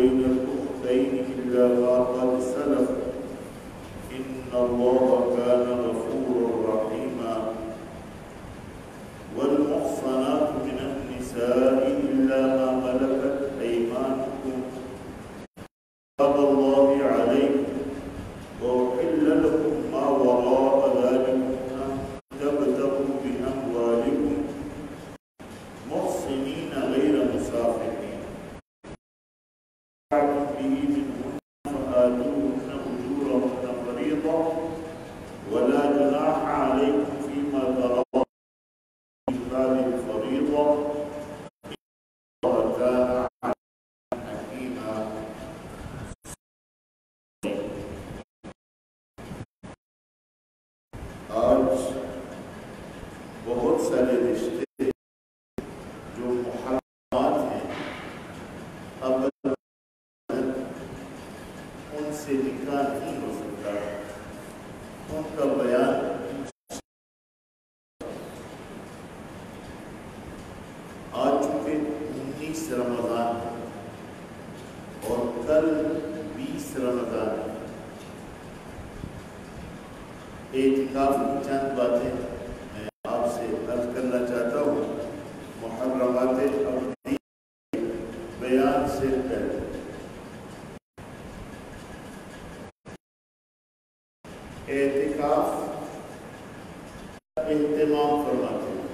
بين الأختين إلا ما قد سلف إن الله كان غفورا رحيما والمحصنات من النساء إلا ما ملكت أيمانكم كتاب الله عليكم وأحل لكم ما وراء ذلك أن تبتغوا بأموالكم محصنين غير مسافحين به منهن فآتوهن أجورهن فريضة ولا جناح عليكم فيما تراضون من بعد الفريضة إن الله كان حكيما. آج بہت سارے رشتے جو محرمات ہیں اب ان سے نکاح نہیں ہو سکتا. ان کا بیان آج چونکہ 19 رمضان اور کل 20 رمضان اعتکاف کی چند باتیں میں آپ سے عرض کرنا چاہتا ہوں. محرمات اپنی بیان سے پہلے اعتکاف اہتمام فرماتے ہیں.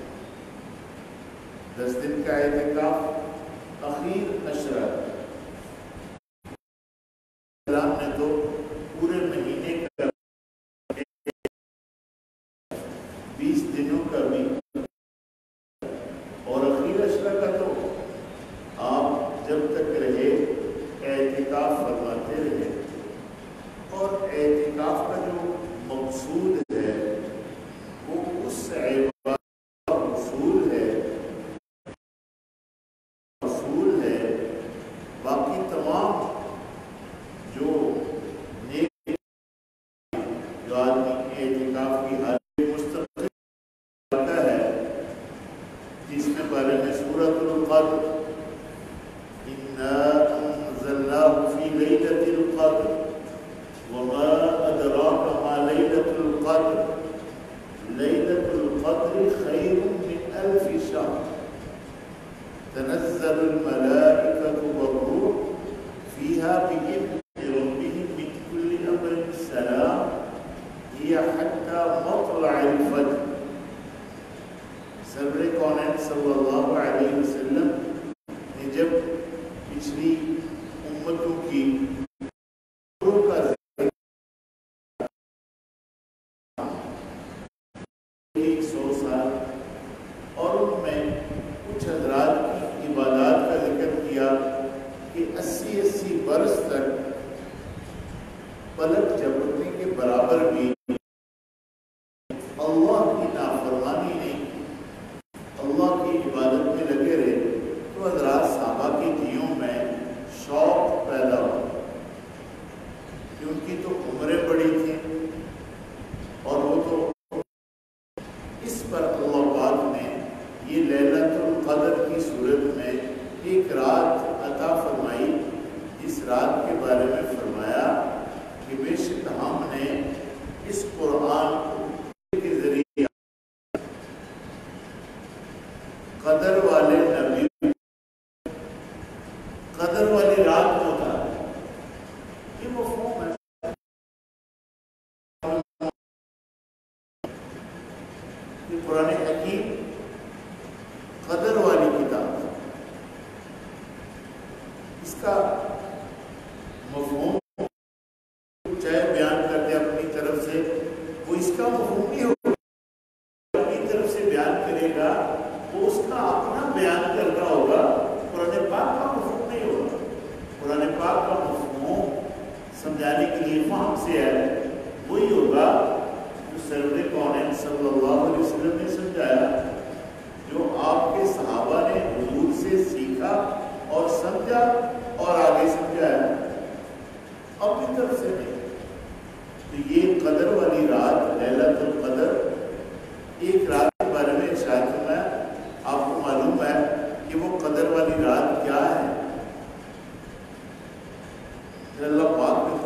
10 دن کا اعتکاف اخیر عشرہ اسلام نے تو پورے مہینے کا 20 دنوں کا بھی اور اخیر عشرہ کا تو آپ جب تک رہے اعتکاف فرماتے رہے. اور اعتکاف کا جو مقصود ہے وہ اس عبادت کا اصول ہے. باقی تمام جو نیک جو آدمی اعتکاف کی حالت مستقل کرتا ہے جس میں بارے میں سورۃ القدر انا انزلناه فی لیلۃ القدر وما ادراک ما لیلۃ القدر لیلۃ القدر خیر من 1000 شهر تنزل الملائکۃ والروح فیها بإذن ربهم من كل امر سلام هي حتى مطلع الفجر. سرور کونین صلی اللہ علیہ وسلم نے جب پچھلی امتوں کی کا 100 سال اور ان میں کچھ حضرات کی عبادات کا ذکر کیا کہ 80 برس تک پلک جھپکنے کے برابر بھی اللہ کی نافرمانی نہیں اللہ کی عبادت میں لگے رہے. تو حضرات صحابہ کی دلوں میں شوق پیدا ہوا کہ ان کی تو عمریں بڑی تھیں اور وہ تو اس پر اللہ پاک نے یہ لیلۃ القدر کی صورت میں ایک رات عطا فرمائی. اس رات کے بارے میں فرمایا کہ بے شک ہم نے اس قرآن کے ذریعے قدر والے نبی قدر والی رات کو اتارا. یہ مفہوم ہے کہ قرآن حکیم قدر والی کتاب اس کا مفہوم چاہے بیان کرتے اپنی طرف سے وہ اس کا مفہوم نہیں ہوگا. اپنی طرف سے بیان کرے گا وہ اس کا اپنا بیان کرتا ہوگا. قرآن پاک کا مفہوم نہیں ہوگا. قرآن پاک کا مفہوم سمجھانے کے لیے فہم سے ہے وہی ہوگا جو سرور کونین صلی اللہ علیہ وسلم نے سمجھایا, جو آپ کے صحابہ نے حضور سے سیکھا اور سمجھا اور آگے سمجھایا, اپنی طرف سے نہیں. تو یہ قدر والی رات لیلۃ القدر ایک رات کے بارے میں ارشاد فرمایا. آپ کو معلوم ہے کہ وہ قدر والی رات کیا ہے؟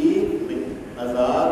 1000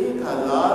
1000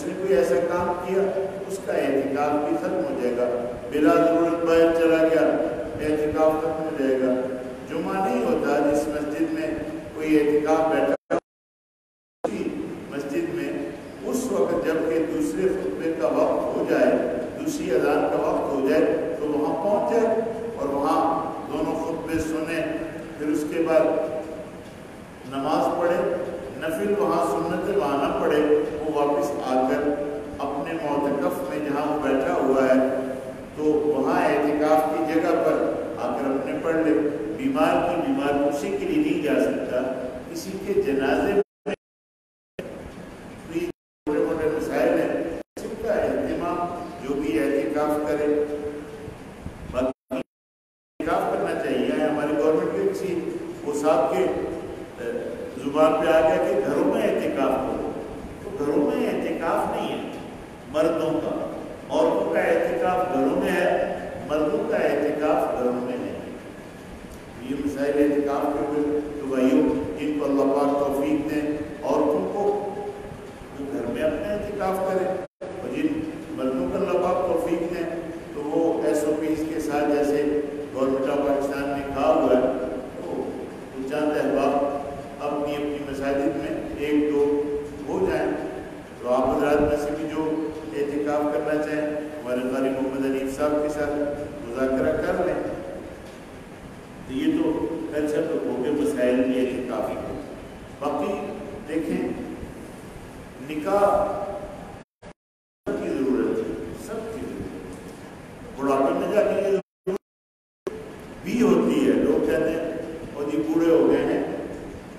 اس نے کوئی ایسا کام کیا اس کا اعتکاف بھی ختم ہو جائے گا. بلا ضرورت باہر چلا گیا اعتکاف ختم ہو جائے گا. جمعہ نہیں ہوتا جس مسجد میں کوئی اعتکاف بیٹھا مسجد میں اس وقت جب کہ دوسرے خطبے کا وقت ہو جائے, دوسری اذان کا وقت ہو جائے تو وہاں پہنچ جائے اور وہاں دونوں خطبے سنیں, پھر اس کے بعد نماز پڑھے, نفل وہاں سنت وہاں نہ پڑھے, وہ واپس آ کر اپنے معتکف میں جہاں وہ بیٹھا ہوا ہے تو وہاں اعتکاف کی جگہ پر آ کر اپنے پڑھ لے. بیمار اسی کے لیے نہیں جا سکتا, کسی کے جنازے میں چھوٹے موٹے مسائل ہیں اس کا اہتمام جو بھی اعتکاف کرے. باقی اعتکاف کرنا چاہیے. ہماری گورنمنٹ کے کسی وہ صاحب کے زبان پہ آ گیا کہ گھروں میں اعتکاف کرو, تو گھروں میں اعتکاف نہیں ہے مردوں کا, عورتوں کا اعتکاف گھروں میں ہے, مردوں کا اعتکاف گھروں میں نہیں. یہ مسائل اعتکاف کے ہوئے تو بھائیوں ان کو اللہ پاک توفیق دیں, عورتوں کو وہ گھر میں اپنا اعتکاف کریں, اور جن مردوں کو اللہ پاک توفیق دیں تو وہ ایس او پیز کے ساتھ جیسے گورنمنٹ آف پاکستان نے کہا ہوا ہے تو چند احباب اپنی اپنی مساجد میں ایک دو ہو جائیں. تو آپ حضرات میں سے بھی جو اعتکاف کرنا چاہیں ہمارے قاری محمد حنیف صاحب کے ساتھ مذاکرہ کر لیں. تو یہ تو کلچر تو ہو کے مسائل بھی اعتکاف ہی ہو. باقی دیکھیں نکاح سب کی ضرورت ہے, سب کی ضرورت. بڑھاپے میں جا کے بھی ہوتی ہے. لوگ کہتے ہیں اور یہ بوڑھے ہو گئے ہیں,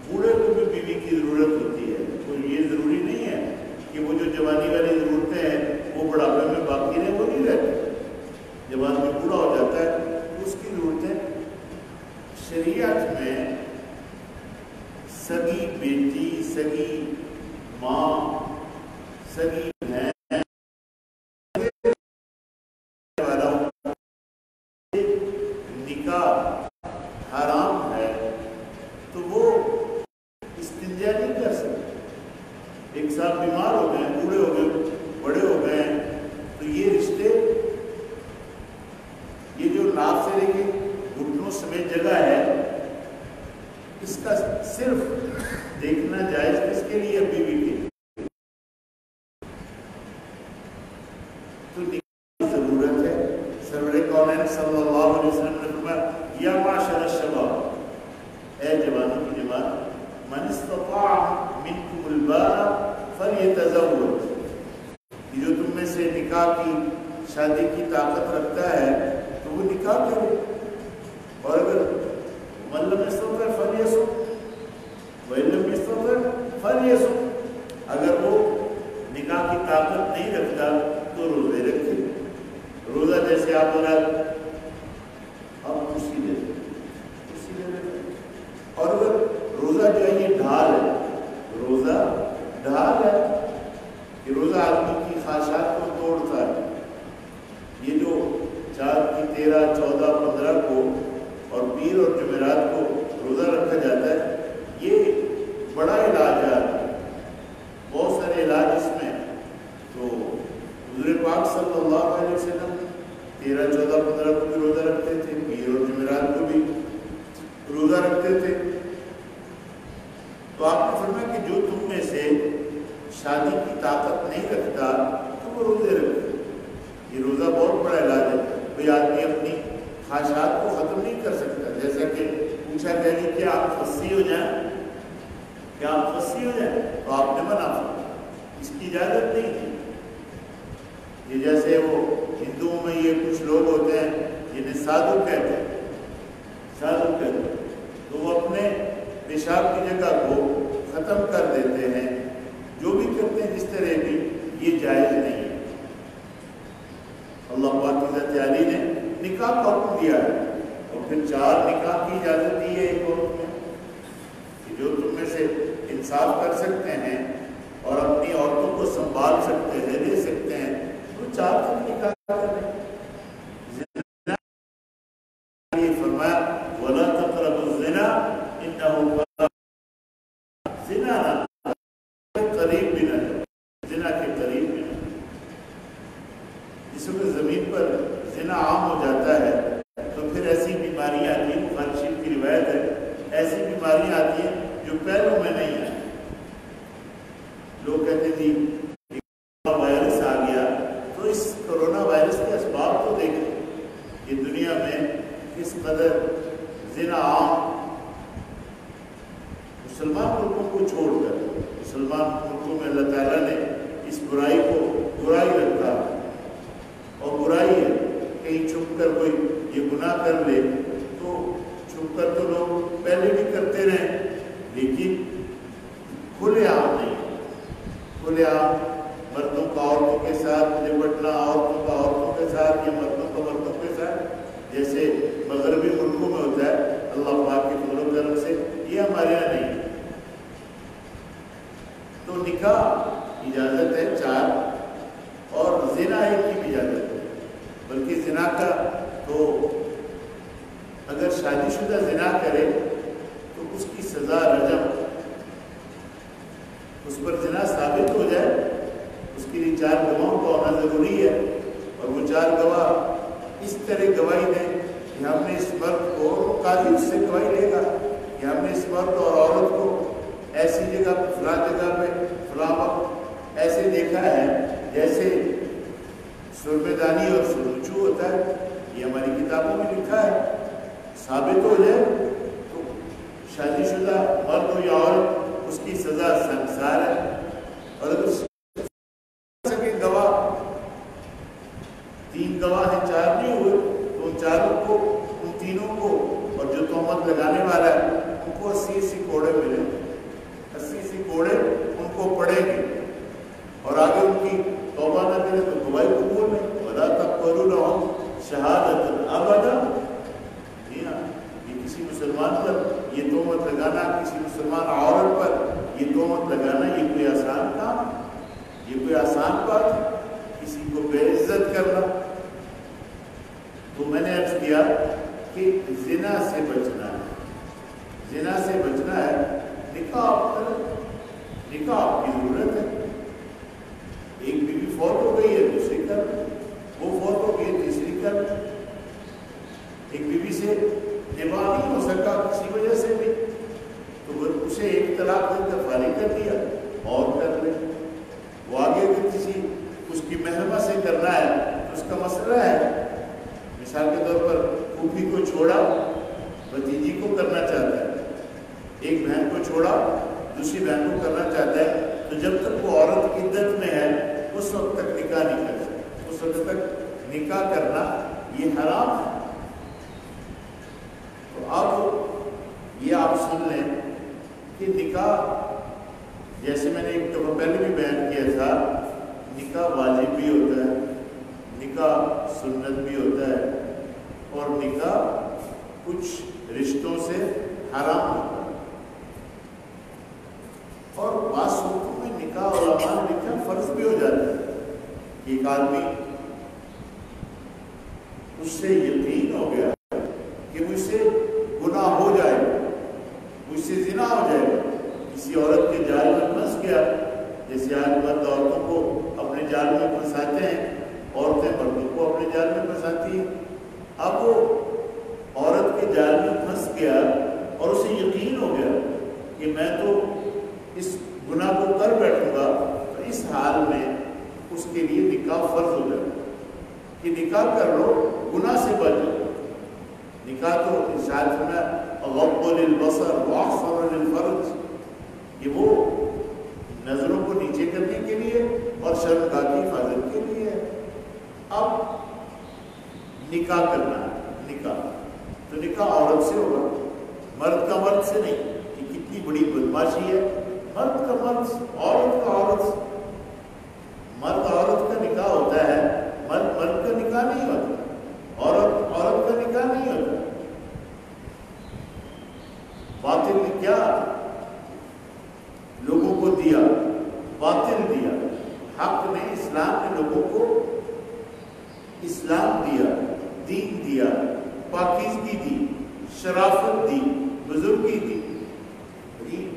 بوڑھے کو بھی بیوی کی ضرورت ہوتی ہے. تو یہ ضروری نہیں ہے کہ وہ جو جوانی والی ضرورتیں ہیں وہ بڑھاپے میں باقی رہیں, وہ نہیں رہتے. جب آدمی بوڑھا ہو جاتا ہے تو اس کی ضرورتیں شریعت میں سگی بیٹی, سگی ماں, سگی بہن نکاح حرام ہے تو وہ استنجا نہیں کر سکتے. ایک صاحب بیمار ہو گئے, بوڑھے ہو گئے, بڑے ہو گئے ہیں, تو یہ رشتے یہ جو ناف سے لے کے گھٹنوں سمیت جگہ ہے اس کا صرف دیکھنا جائز کس کے لیے, بیوی کے لیے. تو نکاح کی ضرورت ہے. سرور کونین صلی اللہ علیہ وسلم نے فرمایا یا معاشر الشباب, اے جوانوں کی جماعت, من استطاع منکم الباء فلیتزوج, جو تم میں سے نکاح کی شادی کی طاقت رکھتا ہے تو وہ نکاح کرے. اور اگر من لم یستطع فلیصم وان لم یستطع فلیصم, اگر وہ نکاح کی طاقت نہیں رکھتا تو روزے رکھے. روزہ جیسے آپ کرسی لے لیتے, اور اگر روزہ جو ہے یہ ڈھال ہے, روزہ ڈھال ہے کہ روزہ آدمی کی خواہشات کو توڑتا ہے. یہ جو 4 کی 13, 14, 15 کو اور پیر اور جمعرات کو روزہ رکھا جاتا ہے, یہ بڑا علاج ہے. بہت سارے علاج اس میں. تو حضور پاک صلی اللہ علیہ وسلم 13, 14, 15 کو بھی روزہ رکھتے تھے, پیر اور جمعرات کو بھی روزہ رکھتے تھے. تو آپ نے فرمایا کہ جو تم میں سے شادی کی طاقت نہیں رکھتا تو وہ روزے رکھے. یہ روزہ بہت بڑا علاج ہے. کوئی آدمی اپنی خواہشات کو ختم نہیں کر سکتا. جیسا کہ پوچھا گیا کہ کیا آپ خصی ہو جائیں, کیا آپ خصی ہو جائیں, تو آپ نے منع فرمایا, اس کی اجازت نہیں تھی. یہ جیسے وہ ہندوؤں میں یہ کچھ لوگ ہوتے ہیں جنہیں سادھو کہتے ہیں, سادھو کہتے ہیں, تو وہ اپنے پیشاب کی جگہ کو ختم کر دیتے ہیں. جو بھی کرتے ہیں جس طرح بھی, یہ جائز نہیں ہے. اللہ پاک عزت علی نے نکاح کا حکم دیا ہے, اور پھر 4 نکاح کی اجازت دی ہے ایک وقت میں, کہ جو تم میں سے انصاف کر سکتے ہیں اور اپنی عورتوں کو سنبھال سکتے ہیں, دے سکتے ہیں, تو 4 تک نکاح کریں. فرمایا وَلَا تَقْرَبُوا الزِّنَا إِنَّهُ زنا قریب بھی نہ, زنا کے قریب بھی زمین پر زنا عام ہو جاتا ہے تو پھر ایسی بیماریاں آتی ہیں، بخاری شریف کی روایت ہے، ایسی بیماریاں آتی ہیں جو پہلوں میں نہیں آئی۔ لوگ کہتے تھے وائرس آ گیا، تو اس کرونا وائرس کے اسباب تو دیکھیں کہ دنیا میں کس قدر زنا عام، مسلمان ملکوں کو چھوڑ کر مسلمان ملکوں میں اللہ تعالیٰ نے اس برائی کو برائی رکھا، اور برائی ہے کہیں چھپ کر کوئی یہ گناہ کر لے تو چھپ کر تو لوگ پہلے بھی کرتے رہے، لیکن کھلے عام نہیں، کھلے عام مردوں کا عورتوں کے ساتھ لپٹنا، عورتوں کا عورتوں کے ساتھ یا مردوں کا مردوں کے ساتھ جیسے مغربی ملکوں میں ہوتا ہے، اللہ پاک کے فضل و کرم سے یہ ہمارے یہاں نہیں۔ تو نکاح اجازت ہے 4، اور زنا ایک کی بھی اجازت ہے، بلکہ زنا کا تو اگر شادی شدہ زنا کرے تو اس کی سزا رجم، اس پر زنا ثابت ہو جائے اس کے لیے 4 گواہوں کا ہونا ضروری ہے، اور وہ 4 گواہ اس طرح گواہی دیں کہ ہم نے اس مرد کو، قاضی اس سے گواہی لے گا کہ ہم نے اس مرد اور عورت کو ایسی جگہ پہ فلاں جگہ پہ فلاں وقت ایسے دیکھا ہے جیسے سرمے دانی اور سرمچو ہوتا ہے، یہ ہماری کتابوں میں لکھا ہے، ثابت ہو جائے تو شادی شدہ مرد ہو یا عورت اس کی سزا سنسار ہے۔ اور اگر سکے گواہ 3 گواہ ہیں 4 نہیں ہوئے تو ان 4 کو، ان تینوں کو، اور جو تہمت لگانے والا ہے ان کو 80 کوڑے ملیں، 80 کوڑے ان کو پڑیں گے، اور آگے ان کی توبہ نہ کرے تو گواہی قبول نہیں، وَلَا تَقْبَلُوا لَهُمْ شَهَادَةً أَبَدًا۔ جی ہاں، یہ کسی مسلمان پر یہ تہمت لگانا، کسی مسلمان عورت پر یہ تہمت لگانا، یہ کوئی آسان کام، یہ کوئی آسان بات ہے، کسی کو بے عزت کرنا۔ تو میں نے عرض کیا کہ زنا سے بچنا ہے، زنا سے بچنا ہے، نکاح آپ کریں، نکاح آپ کی ضرورت ہے۔ ایک بیوی فوت ہو گئی ہے دوسری کر، وہ فوت ہو گئی ہے تیسری کر، ایک بیوی سے نباہ نہیں ہو سکا کسی وجہ سے بھی تو اسے ایک طلاق دے کر فارغ کر دیا، اور کر لے۔ وہ آگے اگر کسی اس کی محرمہ سے کرنا ہے تو اس کا مسئلہ ہے، مثال کے طور پر پھوپھی کو چھوڑا بھتیجی کو کرنا چاہتا ہے، ایک بہن کو چھوڑا دوسری بہن کو کرنا چاہتا ہے، تو جب تک وہ عورت عدت میں ہے اس وقت تک نکاح نہیں کر سکتا، اس وقت تک نکاح کرنا یہ حرام ہے۔ تو اب یہ آپ سن لیں کہ نکاح، جیسے میں نے ایک دفعہ پہلے بھی بیان کیا تھا، نکاح واجب بھی ہوتا ہے، نکاح سنت بھی ہوتا ہے، اور نکاح کچھ رشتوں سے حرام ہوتا ہے، اور بعض صورتوں میں نکاح علماء نے لکھا فرض بھی ہو جاتا ہے کہ ایک آدمی اس سے یقین ہو گیا کہ مجھ سے گناہ ہو جائے گا، مجھ سے زنا ہو جائے گا، کسی عورت کے جال میں پھنس گیا، جیسے آج مرد عورتوں کو اپنے جال میں پھنساتے ہیں، عورتیں مردوں کو اپنے جال میں پھنساتی ہیں۔ اب وہ عورت کے جال میں پھنس گیا اور اسے یقین ہو گیا کہ میں تو اس گناہ کو کر بیٹھوں گا، تو اس حال میں اس کے لیے نکاح فرض ہو جائے کہ نکاح کر لو، گناہ سے بچ جاؤ۔ نکاح تو ارشاد میں غض للبصر واحصر للفرج، یہ وہ نظروں کو نیچے کرنے کے لیے اور شرمگاہ کی حفاظت کے لیے ہے۔ اب نکاح کرنا ہے، نکاح تو نکاح عورت سے ہوگا، مرد کا مرد سے نہیں۔ یہ کتنی بڑی بدماشی ہے، مرد کا مرد، عورت کا عورت سے۔ مرد عورت کا نکاح ہوتا ہے، مرد مرد کا نکاح نہیں ہوتا، عورت عورت کا نکاح نہیں ہوتا۔ باطل نے کیا لوگوں کو دیا؟ باطل دیا۔ حق نے، اسلام نے لوگوں کو اسلام دیا، دین دیا، پاکیزگی دی، شرافت دی، بزرگی دی۔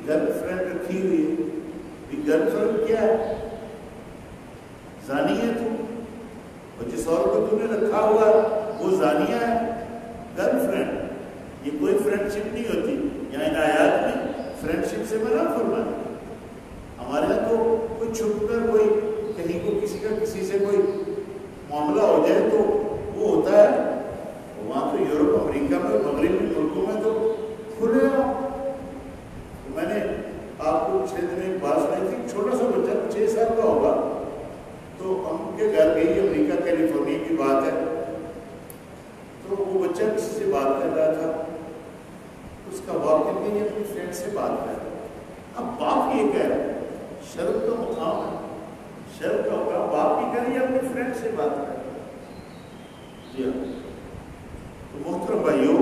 گرل فرینڈ رکھی ہوئی ہے، گرل فرینڈ کیا ہے؟ زانی ہے تو، اور جس عورت کو تم نے رکھا ہوا وہ زانیہ ہے، گرل فرینڈ۔ یہ کوئی فرینڈ شپ نہیں ہوتی، یہاں ان آیات میں فرینڈ شپ سے منع فرمایا۔ ہمارے یہاں تو کوئی چھپ کر کوئی کہیں کو کسی کا کسی سے کوئی معاملہ ہو جائے تو وہ ہوتا ہے، وہاں تو یورپ امریکہ میں مغربی ملکوں میں تو کھلے ہیں۔ میں نے آپ کو 6 دن ایک بات سنائی تھی، چھوٹا سا بچہ 6 سال کا ہوگا، تو ہم کے گھر گئی، امریکہ کیلیفورنیا کی بات ہے، تو وہ بچہ کسی سے بات کر رہا تھا، اس کا باپ کہتے ہیں اپنی فرینڈ سے بات کر رہا ہے۔ اب باپ یہ کہہ رہا ہے، شرم کا مقام ہے، شرم کا مقام، باپ یہ کہہ رہی ہے اپنی فرینڈ سے بات کر رہا ہے۔ جی ہاں، تو محترم بھائیو،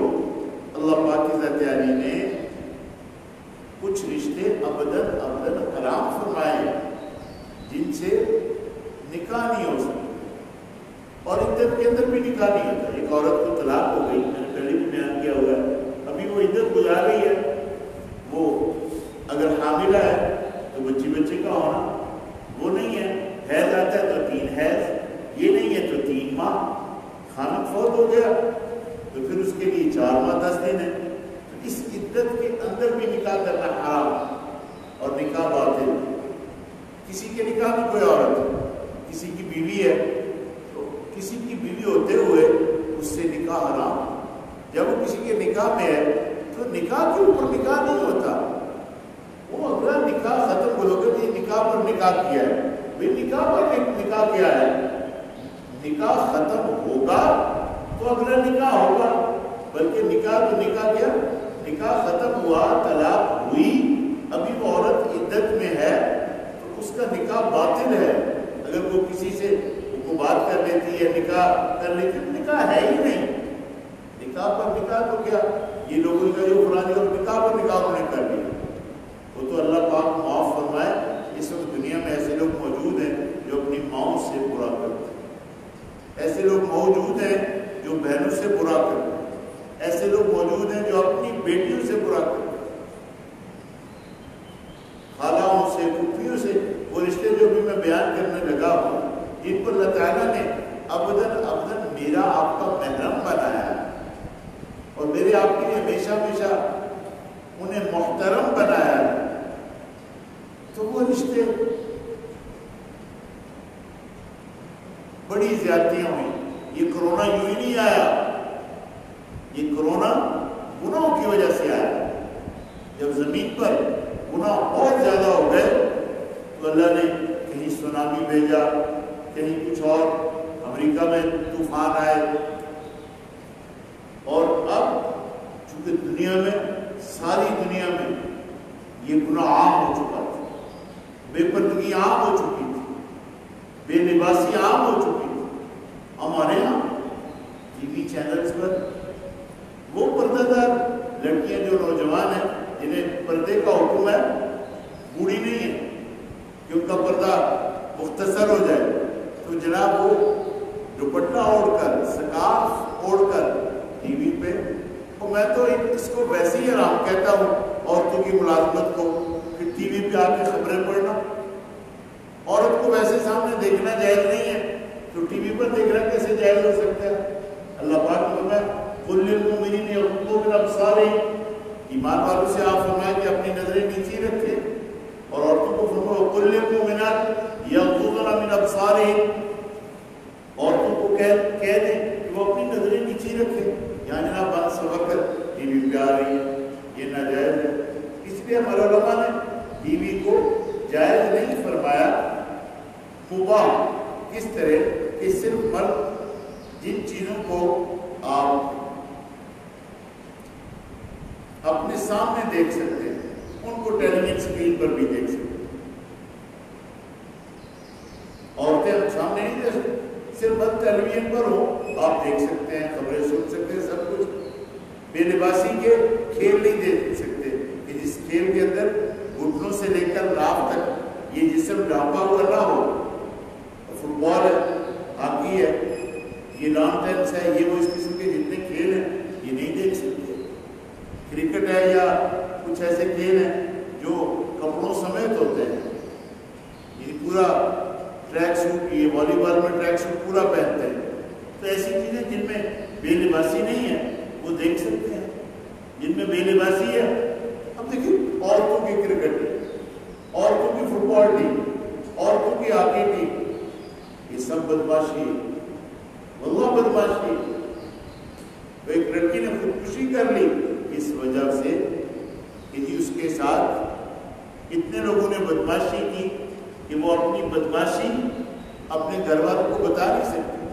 اللہ پاک کی ذات عالی نے کچھ رشتے ابداً حرام فرمائے جن سے نکاح نہیں ہو سکتا، اور عدت کے اندر بھی نکاح نہیں ہوتا۔ ایک عورت کو طلاق ہو گئی، میں نے پہلے بھی بیان کیا ہوا ہے، ابھی وہ عدت گزار رہی ہے، وہ اگر حاملہ ہے تو بچے کا ہونا وہ نہیں ہے، حیض آتا ہے تو 3 حیض، یہ نہیں ہے تو 3 ماہ، خامد فوت ہو گیا تو پھر اس کے لیے 4 ماہ 10 دن ہے۔ تو اس عدت کے اندر بھی نکاح کرنا حرام اور نکاح باطل۔ کسی کے نکاح میں کوئی عورت کسی کی بیوی ہے تو کسی کی بیوی ہوتے ہوئے اس سے نکاح حرام۔ جب وہ کسی کے نکاح میں ہے تو نکاح کے اوپر نکاح نہیں ہوتا، وہ اگلا نکاح ختم ہو گیا، یہ نکاح پر نکاح کیا ہے، بھئی نکاح پر نکاح کیا ہے، نکاح ختم ہوگا تو اگلا نکاح ہوگا، بلکہ نکاح تو نکاح کیا، نکاح ختم ہوا، طلاق ہوئی، ابھی وہ عورت عدت میں ہے تو اس کا نکاح باطل ہے۔ اگر وہ کسی سے وہ بات کر لیتی ہے، نکاح کر لیتی ہے، نکاح ہے ہی نہیں۔ نکاح پر نکاح تو کیا، یہ لوگوں کا جو فلانی اور نکاح پر نکاح انہوں نے کر لیا، وہ تو اللہ پاک معاف فرمائے۔ اس وقت دنیا میں ایسے لوگ موجود ہیں جو اپنی ماؤں سے برا کرتے ہیں، ایسے لوگ موجود ہیں جو بہنوں سے برا کرتے ہیں، ایسے لوگ موجود ہیں جو اپنی بیٹیوں سے برا کرتے ہیں، خالہوں سے، پھوپھیوں سے۔ وہ رشتے جو بھی میں بیان کرنے لگا ہوں، ان پر اللہ تعالیٰ نے ابداً میرا آپ کا محرم بنایا ہے، اور میرے آپ کے لیے ہمیشہ انہیں محترم بنایا ہے۔ تو وہ رشتے بڑی زیادتیاں ہوئی۔ یہ کرونا یوں ہی نہیں آیا، یہ کرونا گناہوں کی وجہ سے آیا۔ جب زمین پر گناہ بہت زیادہ ہو گئے تو اللہ نے کہیں سونامی بھیجا، کہیں کچھ اور، امریکہ میں طوفان آئے، اور اب چونکہ دنیا میں، ساری دنیا میں یہ گناہ عام ہو چکا تھا، بے پردگی عام ہو چکی تھی، بے لباسی عام ہو چکی تھی۔ ہمارے یہاں ٹی وی چینلز پر وہ پردہ دار لڑکیاں جو نوجوان ہیں جنہیں پردے کا حکم ہے، بوڑھی نہیں ہے کہ ان کا پردہ مختصر ہو جائے، تو جناب وہ دوپٹہ اوڑھ کر، سکارف اوڑھ کر ٹی وی پہ، اور میں تو اس کو ویسے ہی حرام کہتا ہوں عورتوں کی ملازمت کو، کہ ٹی وی پہ آ کے خبریں پڑھنا۔ عورت کو ویسے سامنے دیکھنا جائز نہیں ہے تو ٹی وی پر دیکھنا کیسے جائز ہو سکتا ہے؟ اللہ پاک نے فرمایا قُلْ لِلْمُؤْمِنِينَ يَغُضُّوا مِنْ أَبْصَارِهِمْ، ایمان والوں سے آپ فرمائیں کہ اپنی نظریں نیچی رکھیں، اور عورتوں کو فرمایا قُلْ لِلْمُؤْمِنَاتِ يَغْضُضْنَ مِنْ أَبْصَارِهِمْ، عورتوں کو کہہ دیں کہ وہ اپنی نظریں نیچی رکھیں۔ یہاں جناب بات سبقت ٹی وی پہ آ رہی ہے، یہ ناجائز ہے، اس لیے ہمارے علماء نے ٹی وی کو جائز نہیں فرمایا، مباح کس طرح کہ صرف مرد جن چیزوں کو آپ اپنے سامنے دیکھ سکتے ہیں ان کو ٹیلی ویژن اسکرین پر بھی دیکھ سکتے ہیں، عورتیں سامنے نہیں دیکھ سکتے، صرف مرد ٹیلی ویژن پر ہو آپ دیکھ سکتے ہیں، خبریں سن سکتے ہیں، سب کچھ۔ بے لباسی کے کھیل نہیں دیکھ سکتے کہ جس کھیل کے اندر گھٹنوں سے لے کر ناف تک یہ جسم ڈھانپا ہوا نہ ہو، فٹ بال ہے، ہاکی ہے، یہ لان ٹینس ہے، یہ وہ اس قسم کے جتنے کھیل ہیں یہ نہیں دیکھ سکتے۔ کرکٹ ہے یا کچھ ایسے کھیل ہیں جو کپڑوں سمیت ہوتے ہیں، یہ پورا ٹریک سوٹ، یہ والی بال میں ٹریک سوٹ پورا پہنتے ہیں. تو ایسی چیزیں جن میں بے لباسی نہیں ہے وہ دیکھ سکتے ہیں. جن میں بے لباسی ہے، اب دیکھیے عورتوں کی کرکٹ، عورتوں کی فٹ بال ٹیم، عورتوں کی ہاکی ٹیم، یہ سب بدماشی ہے، واللہ بدماشی ہے. ایک لڑکی نے خودکشی کر لی اس وجہ سے کہ اس کے ساتھ اتنے لوگوں نے بدماشی کی کہ وہ اپنی بدماشی اپنے گھر والوں کو بتا نہیں سکتی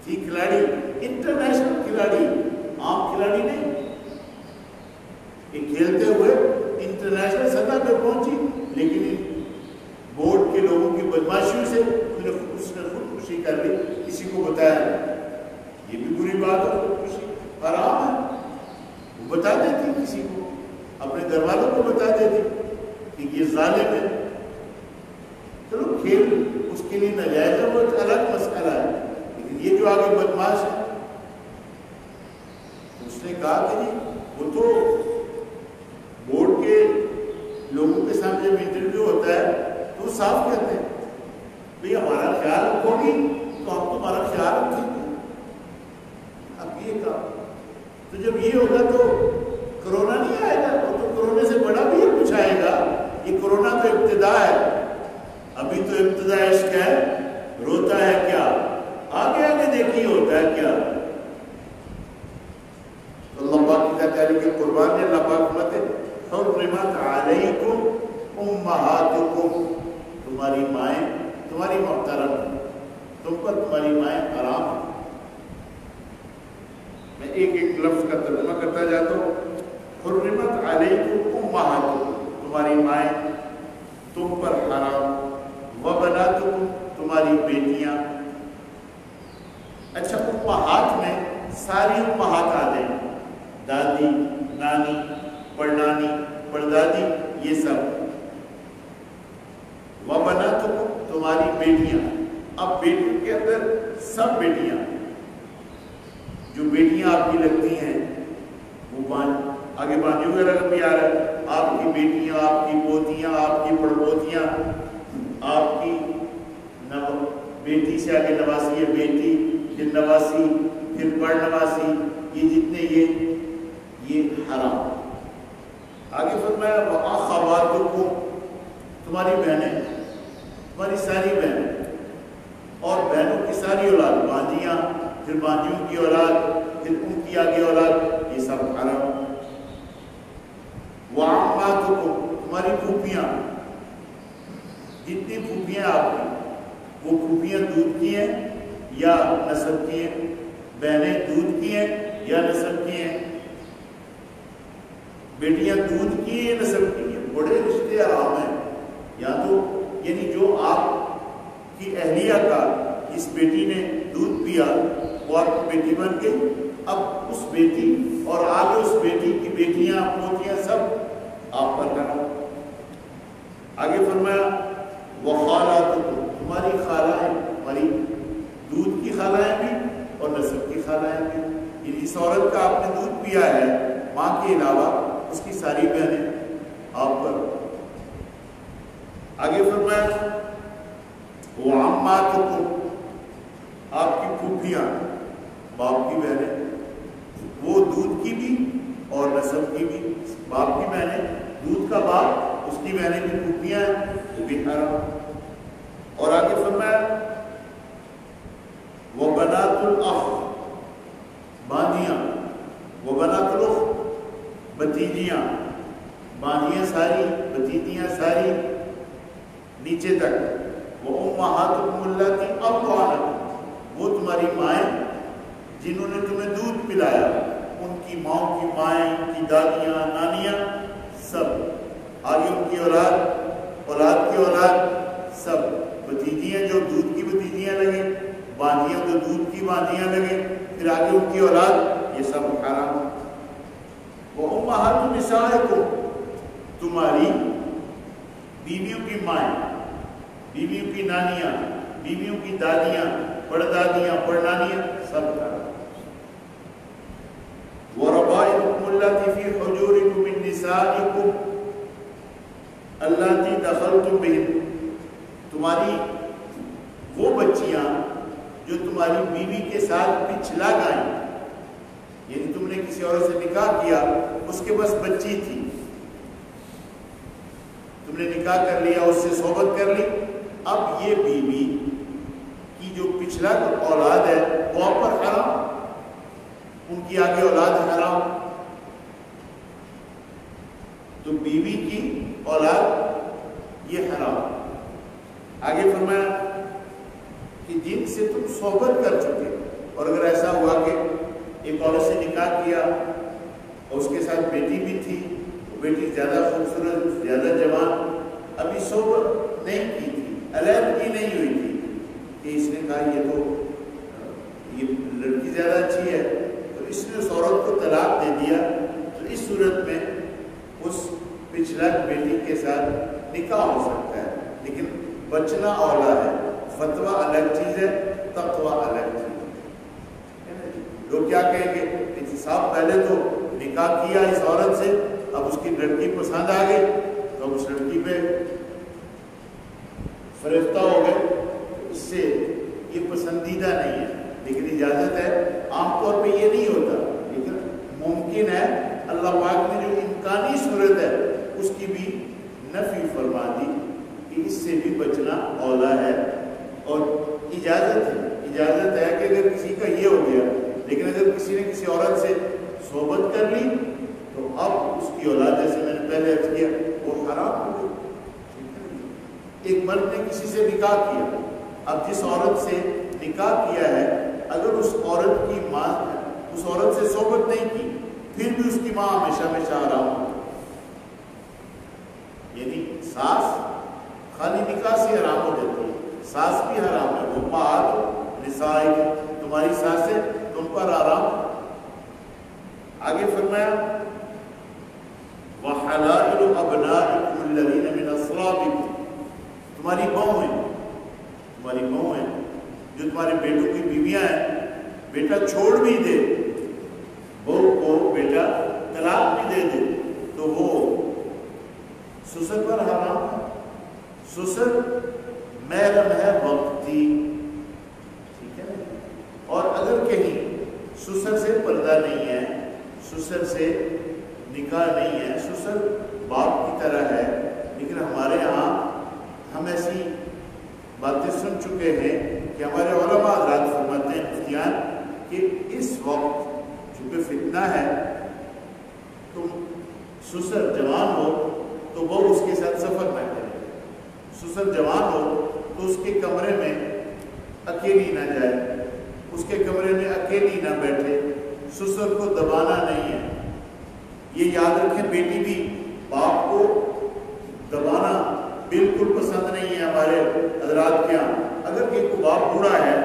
تھی. کھلاڑی، انٹرنیشنل کھلاڑی، عام کھلاڑی نہیں، یہ کھیلتے ہوئے انٹرنیشنل سطح پہ پہنچی، لیکن بورڈ کے لوگوں کی بدماشیوں سے اس نے خودکشی کر لی، کسی کو بتایا. یہ بھی بری بات ہے، خودکشی حرام ہے. وہ بتا دیتی کسی کو، اپنے گھر والوں کو بتا دیتی کہ یہ ظالم ہے. چلو کھیل اس کے لیے ناجائز ہے، وہ ایک الگ مسئلہ ہے، لیکن یہ جو آگے بدماش ہے، اس نے کہا کہ جی وہ تو بورڈ کے لوگوں کے سامنے جب انٹرویو ہوتا ہے تو وہ صاف کہتے ہیں بھئی ہمارا خیال رکھو گی تو ہم تمہارا خیال رکھیں گے. اب یہ کہا تو جب یہ ہوگا تو کرونا نہیں آئے گا، وہ تو کرونا سے بڑا بھی کچھ آئے گا. یہ کرونا تو ابتدا ہے، ابھی تو ابتدا عشق ہے، روتا ہے کیا، آگے آگے دیکھیے ہوتا ہے کیا. تو اللہ پاک کی تعالی کے قربان نے اللہ پاک فرماتے حرمت علیکم امہاتکم، تمہاری مائیں تمہاری محترم، تم پر تمہاری مائیں حرام ہیں. میں ایک ایک لفظ کا ترجمہ کرتا جاتا ہوں. حرمت علیکم امہاتکم، تمہاری مائیں تم پر حرام، وبناتکم، تمہاری بیٹیاں. اچھا امہات میں ساری امہات آ جائیں، دادی، نانی، پڑنانی، پردادی، یہ سب. وبناتکم، تمہاری بیٹیاں. اب بیٹیوں کے اندر سب بیٹیاں، جو بیٹیاں آپ کی لگتی ہیں وہ آگے بانجی وغیرہ بھی آ رہا ہے، آپ کی بیٹیاں، آپ کی پوتیاں، آپ کی پڑپوتیاں، آپ کی بیٹی سے آگے نواسی ہے، بیٹی، پھر نواسی، پھر پڑ نواسی، یہ جتنے یہ حرام. آگے فرمایا وَأَخَوَاتُكُمْ، تمہاری بہنیں، تمہاری ساری بہنیں اور بہنوں کی ساری اولاد، بانجیاں، پھر بانجیوں کی اولاد، پھر ان کی آگے اولاد، یہ سب حرام. وَعَمَّاتُكُمْ، تمہاری پھوپھیاں، جتنی پھوپھیاں آپ کی، وہ پھوپھیاں دودھ کی ہیں یا نسب کی ہیں، بہنیں دودھ کی ہیں یا نسب کی ہیں، بیٹیاں دودھ کی ہیں یا نسب کی ہیں. بڑے رشتے حرام ہیں. یا تو یعنی جو آپ کی اہلیہ کا اس بیٹی نے دودھ پیا وہ آپ کی بیٹی بن گئی. اب اس بیٹی اور آگے اس بیٹی کی بیٹیاں، پوتیاں سب آپ پر کرنا. آگے فرمایا وخالاتکم، تمہاری خالائیں، تمہاری دودھ کی خالائیں بھی اور نسب کی خالائیں بھی. یعنی اس عورت کا آپ نے دودھ پیا ہے، ماں کے علاوہ اس کی ساری بہنیں آپ پر. آگے فرمایا وعماتکم، آپ کی پھوپھیاں، باپ کی بہنیں، وہ دودھ کی بھی اور نسب کی بھی. باپ کی بہنیں، دودھ کا باپ، اس کی بہنیں بھی پھوپھیاں ہیں، وہ بھی حرام. اور آگے فرمایا وبنات الاخ، باندیاں، وبنات الاخ، بھتیجیاں، باندیاں ساری، بھتیجیاں ساری نیچے تک. وہ امہاتکم اللاتی ارضعنکم، وہ تمہاری مائیں جنہوں نے تمہیں دودھ پلایا، ان کی ماؤں کی مائیں، ان کی دادیاں، نانیاں سب. آگے ان کی اولاد، اولاد کی اولاد سب. بھتیجیاں جو دودھ کی بھتیجیاں لگیں، باندیاں جو دودھ کی باندیاں لگیں، پھر آگے ان کی اولاد، یہ سب حرام. وہ امہات نسائکم، تمہاری بیویوں کی مائیں، بیویوں کی نانیاں، بیویوں کی دادیاں، پڑدادیاں، پڑنانیاں سب حرام. وَرَبَائِبُكُمُ اللَّاتِي فِي حُجُورِكُم مِّن نِّسَائِكُمْ اللَّاتِي دَخَلْتُم بِهِنَّ، تمہاری وہ بچیاں جو تمہاری بیوی کے ساتھ پچھلا گائیں، یعنی تم نے کسی عورت سے نکاح کیا، اس کے پاس بچی تھی، تم نے نکاح کر لیا، اس سے صحبت کر لی، اب یہ بیوی کی جو پچھلا اولاد ہے وہ آپ پر حرام، ان کی آگے اولاد حرام، تو بیوی کی اولاد یہ حرام۔ آگے فرمایا کہ جن سے تم صحبت کر چکے، اور اگر ایسا ہوا کہ ایک عورت سے نکاح کیا اور اس کے ساتھ بیٹی بھی تھی، وہ بیٹی زیادہ خوبصورت، زیادہ جوان، ابھی صحبت نہیں کی تھی، علیحدگی نہیں ہوئی تھی، کہ اس نے کہا یہ لڑکی زیادہ اچھی ہے، تو اس نے اس عورت کو طلاق دے دیا، تو اس صورت میں اس پچھلا بیٹی کے ساتھ نکاح ہو سکتا ہے، لیکن بچنا اولا ہے، فتویٰ الگ چیز ہے، تقویٰ الگ چیز ہے۔ لوگ کیا کہیں گے کہ صاحب پہلے تو نکاح کیا اس عورت سے، اب اس کی لڑکی پسند آ گئی تو اب اس لڑکی پہ فریفتہ ہو گئے، اس سے یہ پسندیدہ نہیں ہے، لیکن اجازت ہے۔ عام طور پہ یہ نہیں ہوتا، لیکن ممکن ہے، اللہ پاک نے جو امکانی صورت ہے اس کی بھی نفی فرما دی کہ اس سے بھی بچنا اولا ہے، اور اجازت ہے کہ اگر کسی کا یہ ہو گیا، لیکن اگر کسی نے کسی عورت سے صحبت کر لی تو اب اس کی اولاد، جیسے میں نے پہلے عرض کیا، وہ حرام ہو گئی۔ ایک مرد نے کسی سے نکاح کیا، اب جس عورت سے نکاح کیا ہے، اگر اس عورت کی ماں اس عورت سے صحبت نہیں کی، پھر بھی اس کی ماں ہمیشہ ہمیشہ حرام ہو، یعنی ساس خالی نکاح سے حرام ہو جاتی ہے، ساس بھی حرام ہے، وہ پاک نسائی، تمہاری ساسیں تم پر حرام۔ آگے فرمایا وَحَلَائِلُ أَبْنَائِكُمُ الَّذِينَ مِنْ أَصْلَابِكُمْ، تمہاری بہو ہیں جو تمہارے بیٹوں کی بیویاں ہیں، بیٹا چھوڑ بھی دے، بہو کو بیٹا طلاق بھی دے دے تو وہ سسر پر حرام ہے۔ سسر محرم ہے وقتی، ٹھیک ہے، اور اگر کہیں سسر سے پردہ نہیں ہے، سسر سے نکاح نہیں ہے، سسر باپ کی طرح ہے، لیکن ہمارے ہاں ہم ایسی باتیں سن چکے ہیں کہ ہمارے علماء حضرات فرماتے ہیں، مفتیان، کہ اس وقت چونکہ فتنہ ہے، تو سسر جوان ہو تو وہ اس کے ساتھ سفر نہ کرے، سسر جوان ہو تو اس کے کمرے میں اکیلی نہ جائے، اس کے کمرے میں اکیلی نہ بیٹھے، سسر کو دبانا نہیں ہے۔ یہ یاد رکھیں، بیٹی بھی باپ کو دبانا بالکل پسند نہیں ہے ہمارے حضرات کے یہاں۔ اگر کہ کوئی باپ بوڑھا ہے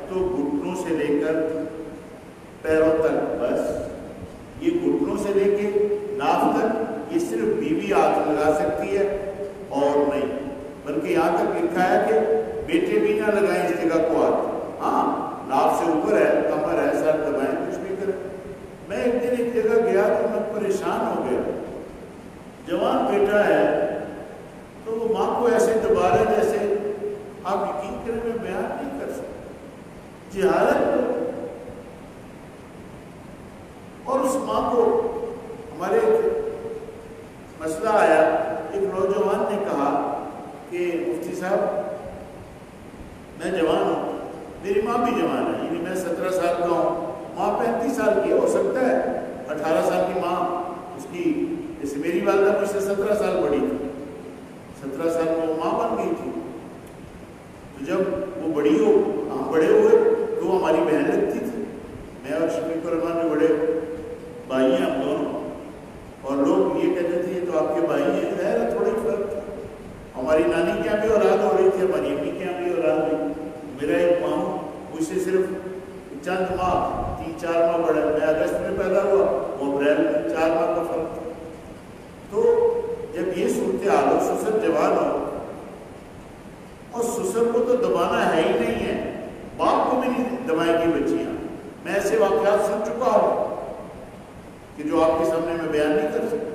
تو گھٹنوں سے لے کر پیروں تک، بس یہ گھٹنوں سے لے کے ناف تک یہ صرف بیوی ہاتھ لگا سکتی ہے اور نہیں، بلکہ یہاں تک لکھا ہے کہ بیٹے بھی نہ لگائیں اس جگہ کو ہاتھ، ہاں ناف سے اوپر ہے، کمر ہے، سر دبائیں، کچھ بھی کریں۔ میں ایک دن ایک جگہ گیا تو میں پریشان ہو گیا، جوان بیٹا ہے تو وہ ماں کو ایسے دبا رہے جیسے آپ یقین کریں میں بیان نہیں کر سکتا، جہالت۔ اور اس ماں کو ہمارے مسئلہ آیا، ایک نوجوان نے کہا کہ مفتی صاحب میں جوان ہوں، میری ماں بھی جوان ہے، یعنی میں 17 سال کا ہوں، ماں 35 سال کی، ہو سکتا ہے 18 سال کی ماں اس کی، جیسے میری والدہ مجھ سے 17 سال بڑی تھی، 17 سال میں وہ ماں بن گئی تھی، تو جب وہ بڑی ہو، ہم بڑے ہوئے تو وہ ہماری بہن لگتی تھی، میں اور شفیق الرحمان میں بڑے بھائی ہیں ہم دونوں، اور لوگ یہ کہتے تھے یہ تو آپ کے بھائی ہیں، ظاہر تھوڑا ہی فرق تھا، ہماری نانی کے یہاں بھی اولاد ہو رہی تھی، ہماری امی کے یہاں بھی اولاد ہوئی، میرا ایک ماموں مجھ سے صرف چند ماہ 3-4 ماہ بڑا، میں اگست میں پیدا ہوا، وہ اپریل میں، 4 ماہ کا فرق تھا۔ تو جب یہ صورتحال ہو، سسر جوان ہو، اور سسر کو تو دبانا ہے ہی نہیں ہے، باپ کو بھی نہیں دبائیں گی بچیاں، میں ایسے واقعات سن چکا ہوں کہ جو آپ کے سامنے میں بیان نہیں کر سکتا۔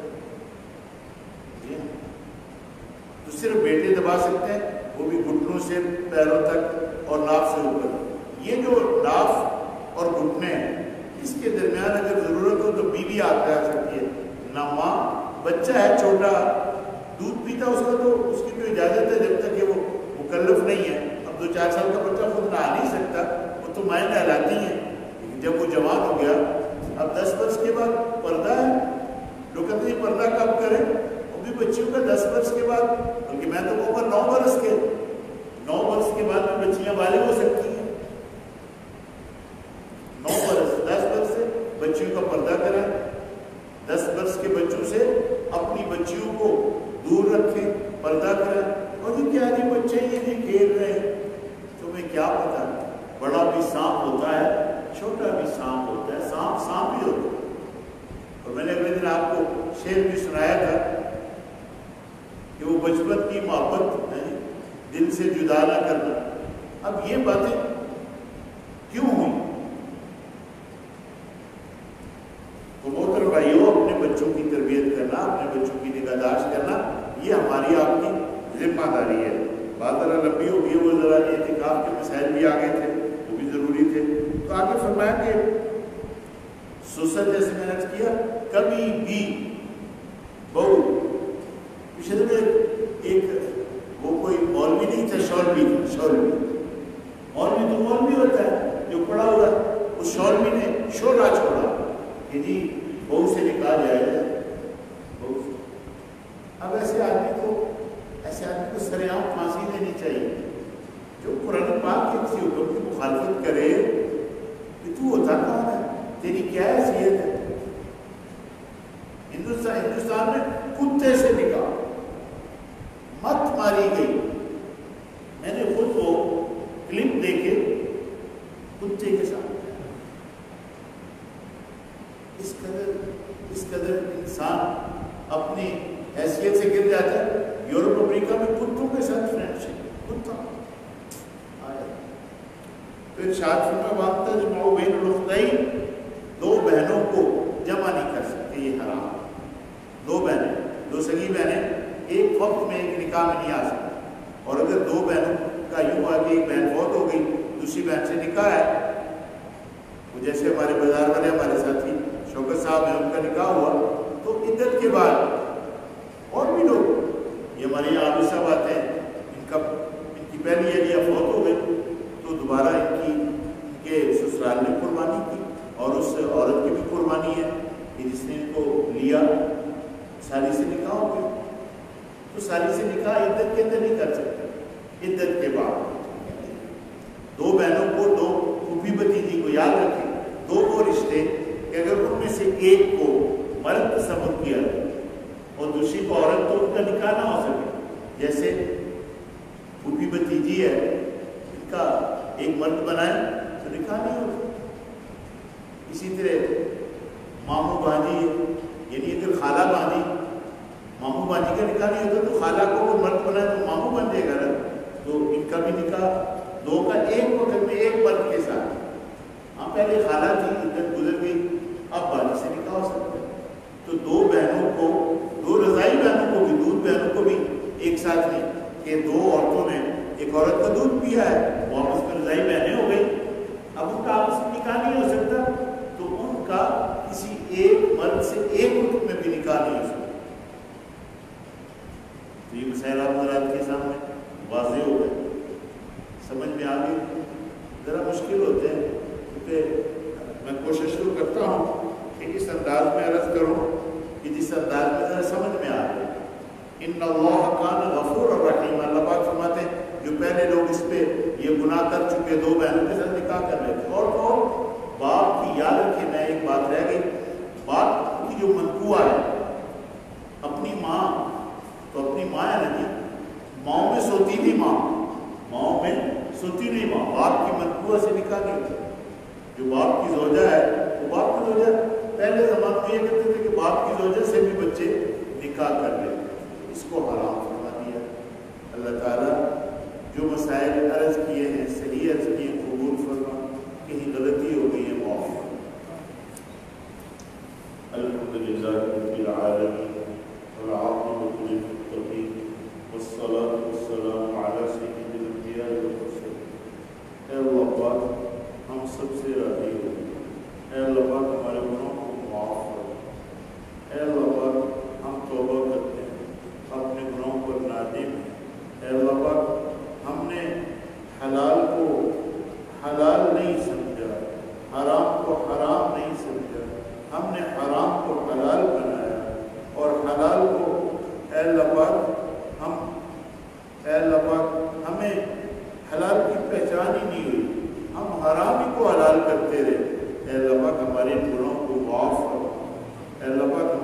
تو صرف بیٹے دبا سکتے سکتے ہیں وہ بھی گھٹنوں سے پیروں تک اور ناف سے اوپر. یہ جو ناف اور گھٹنے ہیں اس کے درمیان اگر ضرورت ہو تو بیوی آ سکتی ہے، نہ ماں. بچہ ہے چھوٹا دودھ پیتا اس کا تو اس کی تو اجازت ہے جب تک کہ وہ مکلف نہیں ہے. اب 2-4 سال کا بچہ خود نہا نہیں سکتا، وہ تو مائیں نہلاتی ہیں. لیکن جب وہ جوان ہو گیا اب 10 برس کے بعد پردہ ہے. لوگ کہتے ہیں پردہ کب کریں؟ وہ بھی بچیوں کا 10 برس کے بعد، بلکہ میں تو کہوں گا 9 برس کے 9 برس کے بعد میں بچیاں بالغ ہو سکتی ہیں. 9 برس 10 برس سے بچیوں کا پردہ کریں. 10 برس کے بچوں سے اپنی بچیوں کو دور رکھیں، پردہ کریں. اور یہ کیا نہیں بچے یہ نہیں کھیل رہے ہیں، تمہیں کیا پتا بڑا بھی سانپ ہوتا ہے چھوٹا بھی سانپ ہوتا ہے، سانپ سانپ ہی ہوتا ہے. اور میں نے اگلے دن آپ کو شعر بھی سنایا تھا کہ وہ بچپن کی محبت دل سے جدا نہ کرنا. اب یہ باتیں کیوں ہوئی؟ تو محترم بھائیوں، اپنے بچوں کی تربیت کرنا، اپنے بچوں کی نگہداشت کرنا یہ ہماری آپ کی ذمہ داری ہے. بات ذرا لمبی ہو گئی، وہ ذرا اعتکاف کے مسائل بھی آگے تھے، وہ بھی ضروری تھے. تو آگے فرمایا کہ سوسر جیسے میں نے کیا کبھی بھی بہو پچھلے میں ایک وہ کوئی مولوی نہیں تھا، شولوی مولوی تو مولوی ہوتا ہے جو پڑا ہوا ہے. اس شولوی نے شعلہ چھوڑا کہ جی بہو سے نکاح جائے. اب ایسے آدمی کو سر عام پھانسی دینی چاہیے. جو قرآن پاک کے کسی حکم کی مخالفت کرے کہ تو ہوتا کون ہے، تیری کیا حیثیت ہے. ہندوستان میں کتے سے نکاح مت ماری گئی. میں نے خود وہ کلپ دیکھے کتے کے ساتھ. اس قدر انسان اپنی حیثیت سے گر جاتا ہے. یورپ امریکہ میں کتوں کے ساتھ فرینڈشپ کتا آیا. پھر شادی میں وقت جمعو بین الاختین، 2 بہنوں کو جمع نہیں کر سکتے، یہ حرام. 2 بہنیں، 2 سگی بہنیں ایک وقت میں ایک نکاح میں نہیں آ سکتی. اور اگر 2 بہنوں کا یوں ہوا کہ ایک بہن فوت ہو گئی دوسری بہن سے نکاح ہے، وہ جیسے ہمارے بازار والے ہمارے ساتھی شوکت صاحب ہیں ان کا نکاح ہوا تو عدت کے بعد اور بھی لوگ، یہ ہمارے یہاں عابد صاحب آتے ہیں، ان کی پہلی اہلیہ فوت ہو گئی تو دوبارہ ان کے سسرال نے قربانی کی. اور اس عورت کی بھی قربانی ہے کہ جس نے ان کو لیا. سالی سے نکاح ہو گیا تو سالی سے نکاح عدت کے اندر نہیں کر سکتے. عدت کے بعد 2 بہنوں کو 2 پھوپھی بھتیجی کو یاد رکھیں، 2 وہ رشتے کہ اگر ان میں سے ایک کو مرد تصور کیا اور دوسری کو عورت تو ان کا نکاح نہ ہو سکے. جیسے پھوپھی بھتیجی ہے ان کا ایک مرد بنائے تو نکاح نہیں ہوتا. اسی طرح ماموں بھانجی، یعنی اگر خالہ بھانجی ماموں بھانجی کا نکاح نہیں ہوتا تو خالہ کو اگر مرد بنائے تو ماموں بن جائے گا نا. تو ان کا بھی نکاح 2 کا ایک وقت میں ایک مرد کے ساتھ. ہاں پہلے خالہ تھی، عدت گزر گئی، اب بھانجی سے نکاح ہو سکتا ہے. تو 2 بہنوں کو، 2 رضائی بہنوں کو بھی، دودھ بہنوں کو بھی ایک ساتھ نہیں کہ 2 عورتوں نے ایک عورت کا دودھ پیا ہے وہ آپس میں رضائی بہنیں ہو گئی، اب ان کا آپس میں نکاح نہیں ہو سکتا. تو ان کا کسی ایک مرد سے ایک وقت میں بھی نکاح نہیں ہو سکتا. تو یہ مسائل آپ حضرات کے سامنے واضح ہو گئے، سمجھ میں آ گئی. ذرا مشکل ہوتے ہیں کیونکہ میں کوشش تو کرتا ہوں کہ اس انداز میں عرض کروں کہ جس انداز میں ذرا سمجھ میں آ جائے. ان اللہ کان غفور الرحیم. اللہ پاک فرماتے ہیں جو پہلے لوگ اس پہ یہ گناہ کر چکے 2 بہنوں کے ساتھ نکاح کر رہے تھے. اور باپ کی یاد رکھیں، میں ایک بات رہ گئی، باپ کی جو منقوع ہے اپنی ماں، تو اپنی ماں ہے نا جی، ماؤں میں سوتی نہیں ماں، ماؤں میں سوتی نہیں ماں. باپ کی منقوع سے نکاح نہیں ہوتا. جو باپ کی زوجہ ہے وہ باپ کی زوجہ. پہلے زمانے میں یہ کہتے تھے کہ باپ کی زوجہ سے بھی بچے نکاح کر لیں، اس کو حرام فرما دیا. اللہ تعالیٰ جو مسائل عرض کیے ہیں صحیح عرض کیے قبول فرما، کہیں غلطی ہو گئی ہے معاف فرما. الحمدللہ رب العالمین والعاقبۃ للمتقین والصلاة والسلام على سيد الانبیاء والمرسلین۔ اے اللہ پاک ہم سب سے راضی ہو، اے اللہ پاک ہمارے گناہوں کو معاف کر، اے اللہ پاک ہم توبہ کرتے ہیں، اپنے گناہوں پر نادم ہیں۔ اے اللہ پاک ہم نے حلال کو حلال نہیں سمجھا، حرام کو حرام نہیں سمجھا، ہم نے حرام کو حلال بنایا، اور حلال کو اے اللہ پاک ہمیں حلال کی پہچان ہی نہیں ہوئی، ہم حرام ہی کو حلال کرتے رہے۔ اے اللہ پاک ہمارے گناہوں کو معاف کرو، اے اللہ پاک